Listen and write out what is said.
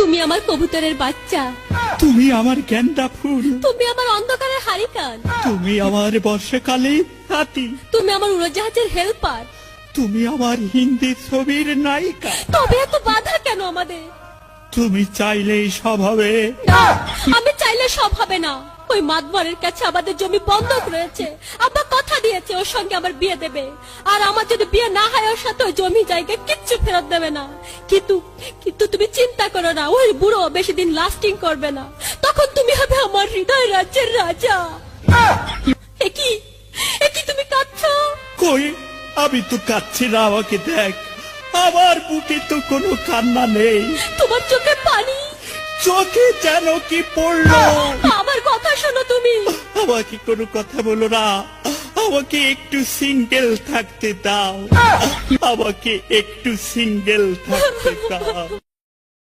তুমি আমার কবুতরের বাচ্চা, তুমি আমার গেন্দা ফুল, তুমি আমার অন্ধকারের হারিকান, তুমি আমার বর্ষাকালে হাতি, তুমি আমার উড়োজাহাজের হেল্পার। তুমি আমার হিন্দি ছবির নায়িকা। তবে এত বাধা কেন আমাদের? তুমি চাইলেই সব হবে। না, আমি চাইলে সব হবে না। ওই মাতবরের কাছে আমাদের জমি বন্ধক রয়েছে। আব্বা কথা দিয়েছে ওর সঙ্গে আমার বিয়ে দেবে, আর আমার যদি বিয়ে না হয় ওর সাথে ওই জমি জায়গা কিচ্ছু ফেরত দেবে না। কিন্তু কিন্তু তুমি চিন্তা করো না, ওই বুড়ো বেশি দিন লাস্টিং করবে না। তখন তুমি হবে আমার হৃদয় রাজ্যের রাজা। একই একই তুমি কাঁদছো? কই, আমি তো কাচ্ছি না, আমাকে দেখ। আমার বুকে তো কোনো কান্না নেই, তোমার চোখে পানি। চোখে যেন কি পড়লো। আমার কথা শোনো তুমি। আমাকে কোনো কথা বলো না, আমাকে একটু সিঙ্গেল থাকতে দাও, আমাকে একটু সিঙ্গেল থাকতে দাও।